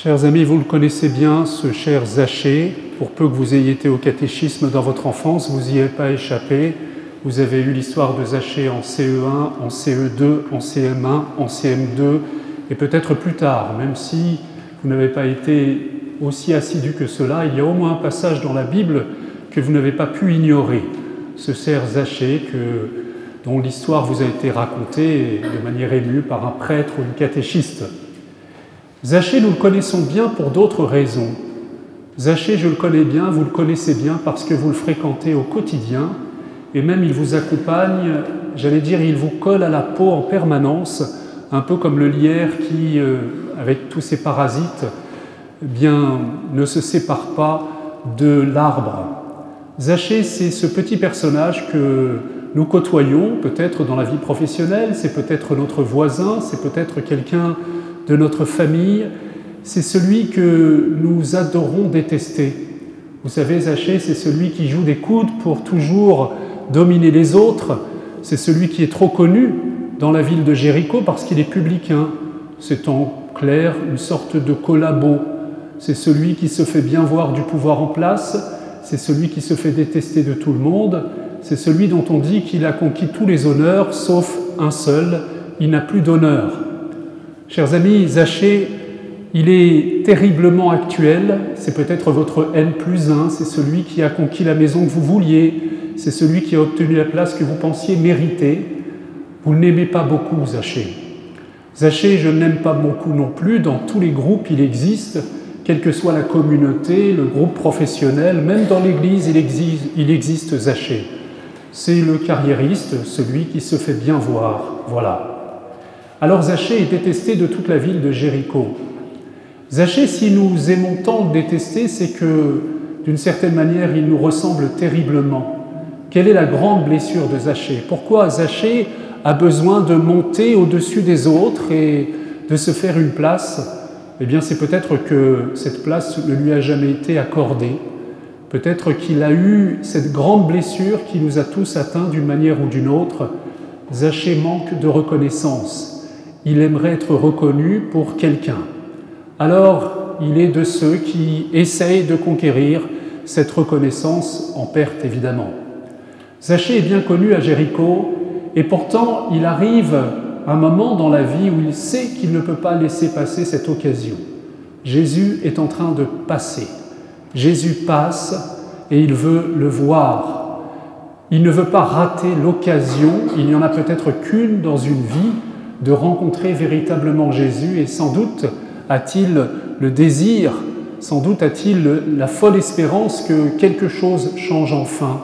Chers amis, vous le connaissez bien, ce cher Zachée. Pour peu que vous ayez été au catéchisme dans votre enfance, vous n'y avez pas échappé. Vous avez eu l'histoire de Zachée en CE1, en CE2, en CM1, en CM2, et peut-être plus tard, même si vous n'avez pas été aussi assidu que cela, il y a au moins un passage dans la Bible que vous n'avez pas pu ignorer. Ce cher Zachée, dont l'histoire vous a été racontée de manière émue par un prêtre ou une catéchiste. Zachée, nous le connaissons bien pour d'autres raisons. Zachée, je le connais bien, vous le connaissez bien parce que vous le fréquentez au quotidien et même il vous accompagne, j'allais dire, il vous colle à la peau en permanence, un peu comme le lierre qui, avec tous ses parasites, ne se sépare pas de l'arbre. Zachée, c'est ce petit personnage que nous côtoyons, peut-être dans la vie professionnelle, c'est peut-être notre voisin, c'est peut-être quelqu'un de notre famille, c'est celui que nous adorons détester. Vous savez, Zachée, c'est celui qui joue des coudes pour toujours dominer les autres, c'est celui qui est trop connu dans la ville de Jéricho parce qu'il est publicain. C'est en clair une sorte de collabo. C'est celui qui se fait bien voir du pouvoir en place, c'est celui qui se fait détester de tout le monde, c'est celui dont on dit qu'il a conquis tous les honneurs, sauf un seul, il n'a plus d'honneur. Chers amis, Zachée, il est terriblement actuel, c'est peut-être votre N+1, c'est celui qui a conquis la maison que vous vouliez, c'est celui qui a obtenu la place que vous pensiez mériter. Vous ne l'aimez pas beaucoup, Zachée. Zachée, je ne l'aime pas beaucoup non plus, dans tous les groupes il existe, quelle que soit la communauté, le groupe professionnel, même dans l'Église il existe Zachée. C'est le carriériste, celui qui se fait bien voir, voilà. Alors Zachée est détesté de toute la ville de Jéricho. Zachée, si nous aimons tant le détester, c'est que, d'une certaine manière, il nous ressemble terriblement. Quelle est la grande blessure de Zachée? Pourquoi Zachée a besoin de monter au-dessus des autres et de se faire une place? Eh bien, c'est peut-être que cette place ne lui a jamais été accordée. Peut-être qu'il a eu cette grande blessure qui nous a tous atteints d'une manière ou d'une autre. Zachée manque de reconnaissance. Il aimerait être reconnu pour quelqu'un. Alors, il est de ceux qui essayent de conquérir cette reconnaissance en perte, évidemment. Zachée est bien connu à Jéricho, et pourtant, il arrive un moment dans la vie où il sait qu'il ne peut pas laisser passer cette occasion. Jésus est en train de passer. Jésus passe et il veut le voir. Il ne veut pas rater l'occasion, il n'y en a peut-être qu'une dans une vie, de rencontrer véritablement Jésus, et sans doute a-t-il le désir, sans doute a-t-il la folle espérance que quelque chose change enfin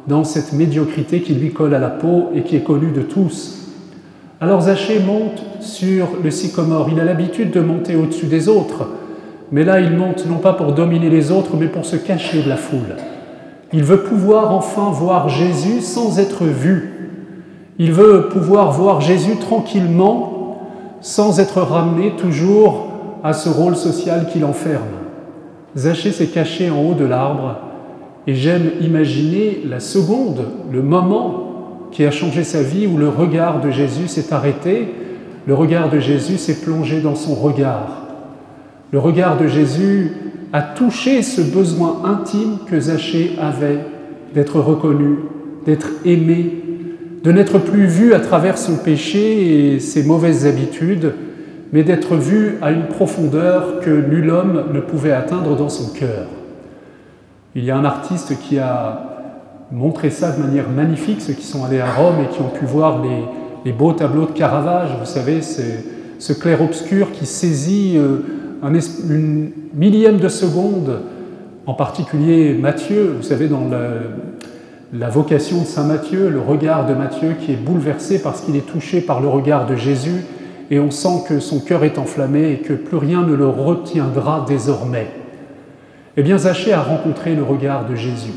dans cette médiocrité qui lui colle à la peau et qui est connue de tous. Alors Zachée monte sur le sycomore, il a l'habitude de monter au-dessus des autres, mais là il monte non pas pour dominer les autres, mais pour se cacher de la foule. Il veut pouvoir enfin voir Jésus sans être vu. Il veut pouvoir voir Jésus tranquillement, sans être ramené toujours à ce rôle social qui l'enferme. Zachée s'est caché en haut de l'arbre, et j'aime imaginer la seconde, le moment qui a changé sa vie, où le regard de Jésus s'est arrêté, le regard de Jésus s'est plongé dans son regard. Le regard de Jésus a touché ce besoin intime que Zachée avait d'être reconnu, d'être aimé, de n'être plus vu à travers son péché et ses mauvaises habitudes, mais d'être vu à une profondeur que nul homme ne pouvait atteindre dans son cœur. Il y a un artiste qui a montré ça de manière magnifique, ceux qui sont allés à Rome et qui ont pu voir les beaux tableaux de Caravage, vous savez, c'est ce clair-obscur qui saisit une millième de seconde, en particulier Matthieu, vous savez, dans la vocation de saint Matthieu, le regard de Matthieu qui est bouleversé parce qu'il est touché par le regard de Jésus et on sent que son cœur est enflammé et que plus rien ne le retiendra désormais. Eh bien, Zachée a rencontré le regard de Jésus.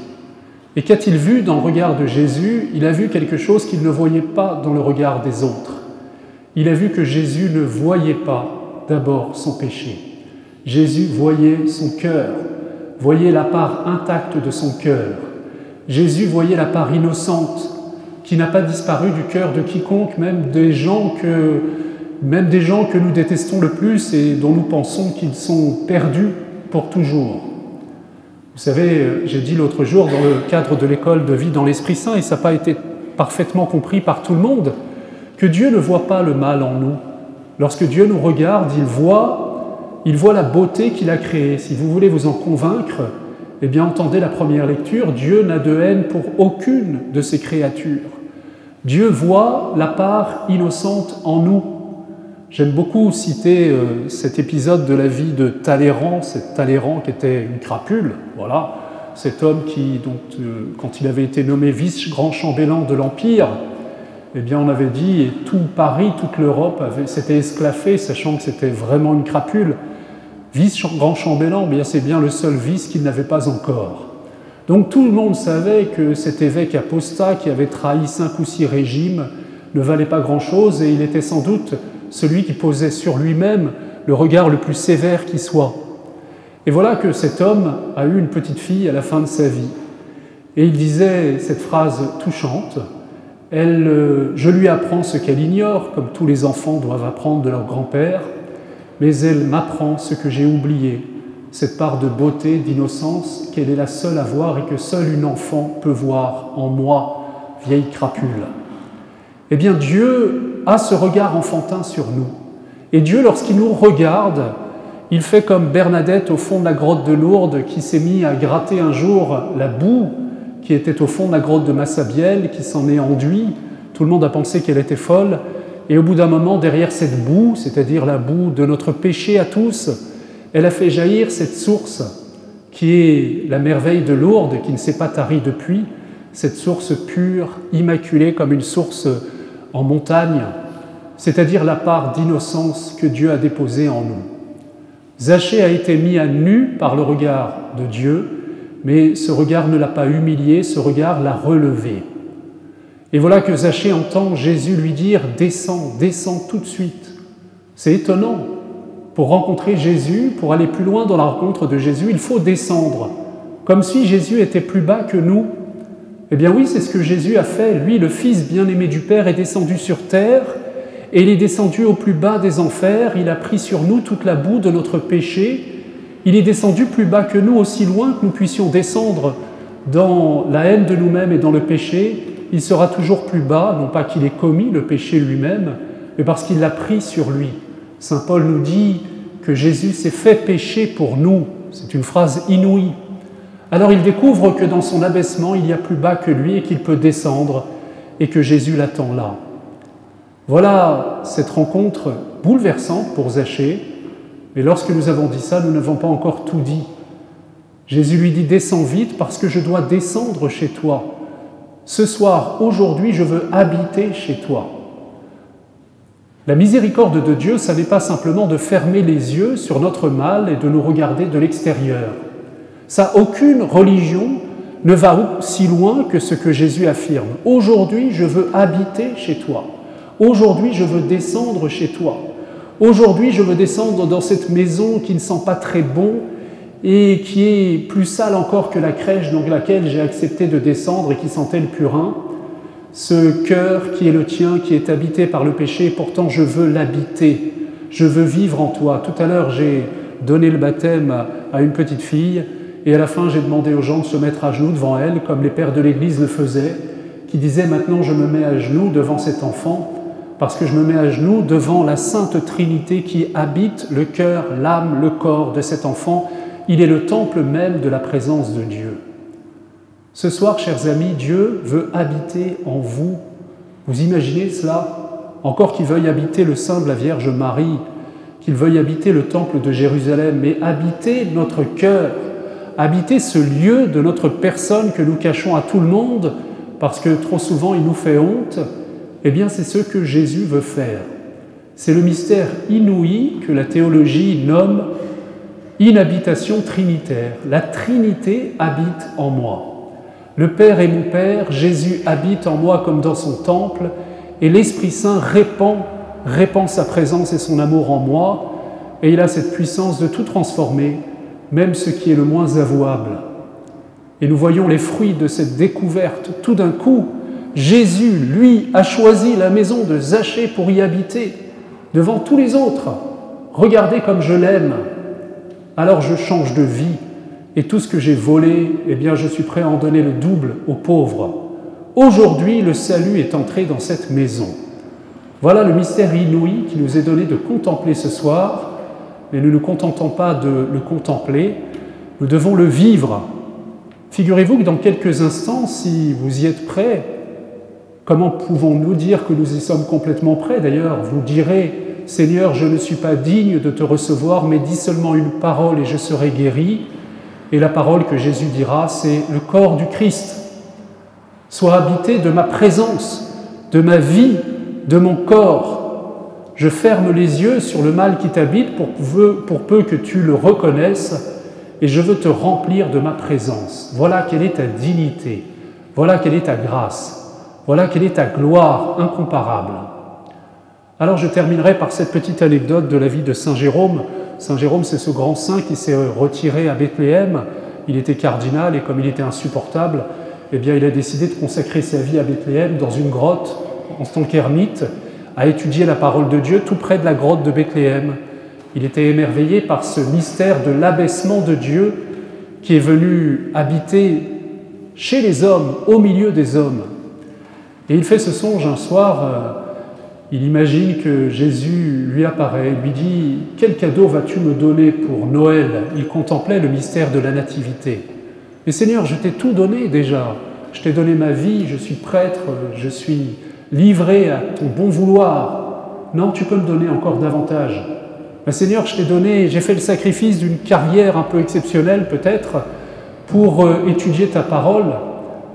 Et qu'a-t-il vu dans le regard de Jésus? Il a vu quelque chose qu'il ne voyait pas dans le regard des autres. Il a vu que Jésus ne voyait pas d'abord son péché. Jésus voyait son cœur, voyait la part intacte de son cœur. Jésus voyait la part innocente qui n'a pas disparu du cœur de quiconque, même des gens même des gens que nous détestons le plus et dont nous pensons qu'ils sont perdus pour toujours. Vous savez, j'ai dit l'autre jour dans le cadre de l'école de vie dans l'Esprit Saint, et ça n'a pas été parfaitement compris par tout le monde, que Dieu ne voit pas le mal en nous. Lorsque Dieu nous regarde, il voit la beauté qu'il a créée. Si vous voulez vous en convaincre, eh bien entendez la première lecture, Dieu n'a de haine pour aucune de ses créatures. Dieu voit la part innocente en nous. J'aime beaucoup citer cet épisode de la vie de Talleyrand, cet Talleyrand qui était une crapule, voilà, cet homme qui, quand il avait été nommé vice-grand chambellan de l'Empire, eh bien on avait dit, et tout Paris, toute l'Europe s'était esclaffé, sachant que c'était vraiment une crapule. Vice-grand chambellan, bien c'est bien le seul vice qu'il n'avait pas encore. Donc tout le monde savait que cet évêque apostat qui avait trahi 5 ou 6 régimes ne valait pas grand-chose, et il était sans doute celui qui posait sur lui-même le regard le plus sévère qui soit. Et voilà que cet homme a eu une petite fille à la fin de sa vie. Et il disait cette phrase touchante, « Je lui apprends ce qu'elle ignore, comme tous les enfants doivent apprendre de leur grand-père, mais elle m'apprend ce que j'ai oublié, cette part de beauté, d'innocence qu'elle est la seule à voir et que seul une enfant peut voir en moi, vieille crapule. » Eh bien, Dieu a ce regard enfantin sur nous. Et Dieu, lorsqu'il nous regarde, il fait comme Bernadette au fond de la grotte de Lourdes qui s'est mis à gratter un jour la boue qui était au fond de la grotte de Massabielle, qui s'en est enduit. Tout le monde a pensé qu'elle était folle. Et au bout d'un moment, derrière cette boue, c'est-à-dire la boue de notre péché à tous, elle a fait jaillir cette source qui est la merveille de Lourdes, qui ne s'est pas tarie depuis, cette source pure, immaculée, comme une source en montagne, c'est-à-dire la part d'innocence que Dieu a déposée en nous. Zachée a été mis à nu par le regard de Dieu, mais ce regard ne l'a pas humilié, ce regard l'a relevé. Et voilà que Zachée entend Jésus lui dire « Descends, descends tout de suite ». C'est étonnant. Pour rencontrer Jésus, pour aller plus loin dans la rencontre de Jésus, il faut descendre, comme si Jésus était plus bas que nous. Eh bien oui, c'est ce que Jésus a fait. Lui, le Fils bien-aimé du Père, est descendu sur terre, et il est descendu au plus bas des enfers, il a pris sur nous toute la boue de notre péché, il est descendu plus bas que nous, aussi loin que nous puissions descendre dans la haine de nous-mêmes et dans le péché, il sera toujours plus bas, non pas qu'il ait commis le péché lui-même, mais parce qu'il l'a pris sur lui. Saint Paul nous dit que Jésus s'est fait pécher pour nous. C'est une phrase inouïe. Alors il découvre que dans son abaissement, il y a plus bas que lui et qu'il peut descendre et que Jésus l'attend là. Voilà cette rencontre bouleversante pour Zachée, mais lorsque nous avons dit ça, nous n'avons pas encore tout dit. Jésus lui dit « Descends vite parce que je dois descendre chez toi. Ce soir, aujourd'hui, je veux habiter chez toi. » La miséricorde de Dieu, ça n'est pas simplement de fermer les yeux sur notre mal et de nous regarder de l'extérieur. Ça, aucune religion ne va si loin que ce que Jésus affirme. « Aujourd'hui, je veux habiter chez toi. Aujourd'hui, je veux descendre chez toi. Aujourd'hui, je veux descendre dans cette maison qui ne sent pas très bon et qui est plus sale encore que la crèche dans laquelle j'ai accepté de descendre et qui sentait le purin. Ce cœur qui est le tien, qui est habité par le péché, pourtant je veux l'habiter. Je veux vivre en toi. » Tout à l'heure, j'ai donné le baptême à une petite fille et à la fin, j'ai demandé aux gens de se mettre à genoux devant elle, comme les pères de l'Église le faisaient, qui disaient « Maintenant, je me mets à genoux devant cet enfant » parce que je me mets à genoux devant la Sainte Trinité qui habite le cœur, l'âme, le corps de cet enfant. Il est le temple même de la présence de Dieu. Ce soir, chers amis, Dieu veut habiter en vous. Vous imaginez cela? Encore qu'il veuille habiter le sein de la Vierge Marie, qu'il veuille habiter le temple de Jérusalem, mais habiter notre cœur, habiter ce lieu de notre personne que nous cachons à tout le monde, parce que trop souvent il nous fait honte. Eh bien, c'est ce que Jésus veut faire. C'est le mystère inouï que la théologie nomme inhabitation trinitaire. La Trinité habite en moi. Le Père est mon Père, Jésus habite en moi comme dans son temple, et l'Esprit Saint répand sa présence et son amour en moi, et il a cette puissance de tout transformer, même ce qui est le moins avouable. Et nous voyons les fruits de cette découverte. Tout d'un coup, Jésus, lui, a choisi la maison de Zachée pour y habiter. devant tous les autres. Regardez comme je l'aime. Alors je change de vie et tout ce que j'ai volé, eh bien je suis prêt à en donner le double aux pauvres. Aujourd'hui, le salut est entré dans cette maison. Voilà le mystère inouï qui nous est donné de contempler ce soir, mais nous ne nous contentons pas de le contempler, nous devons le vivre. Figurez-vous que dans quelques instants, si vous y êtes prêts, comment pouvons-nous dire que nous y sommes complètement prêts? D'ailleurs, vous direz, Seigneur, je ne suis pas digne de te recevoir, mais dis seulement une parole et je serai guéri. Et la parole que Jésus dira, c'est le corps du Christ. Sois habité de ma présence, de ma vie, de mon corps. Je ferme les yeux sur le mal qui t'habite pour peu que tu le reconnaisses et je veux te remplir de ma présence. Voilà quelle est ta dignité, voilà quelle est ta grâce, voilà quelle est ta gloire incomparable. Alors je terminerai par cette petite anecdote de la vie de Saint Jérôme. Saint Jérôme, c'est ce grand saint qui s'est retiré à Bethléem. Il était cardinal et comme il était insupportable, eh bien, il a décidé de consacrer sa vie à Bethléem dans une grotte en tant qu'ermite, à étudier la parole de Dieu tout près de la grotte de Bethléem. Il était émerveillé par ce mystère de l'abaissement de Dieu qui est venu habiter chez les hommes, au milieu des hommes. Et il fait ce songe un soir, il imagine que Jésus lui apparaît, lui dit « Quel cadeau vas-tu me donner pour Noël ?» Il contemplait le mystère de la nativité. « Mais Seigneur, je t'ai tout donné déjà. Je t'ai donné ma vie, je suis prêtre, je suis livré à ton bon vouloir. Non, tu peux me donner encore davantage. Mais Seigneur, je t'ai donné, j'ai fait le sacrifice d'une carrière un peu exceptionnelle peut-être pour étudier ta parole. »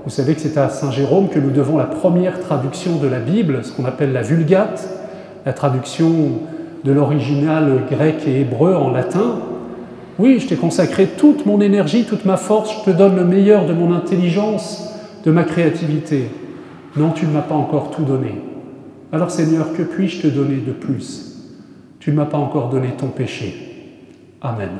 Vous savez que c'est à Saint Jérôme que nous devons la première traduction de la Bible, ce qu'on appelle la Vulgate, la traduction de l'original grec et hébreu en latin. Oui, je t'ai consacré toute mon énergie, toute ma force, je te donne le meilleur de mon intelligence, de ma créativité. Non, tu ne m'as pas encore tout donné. Alors Seigneur, que puis-je te donner de plus? Tu ne m'as pas encore donné ton péché. Amen.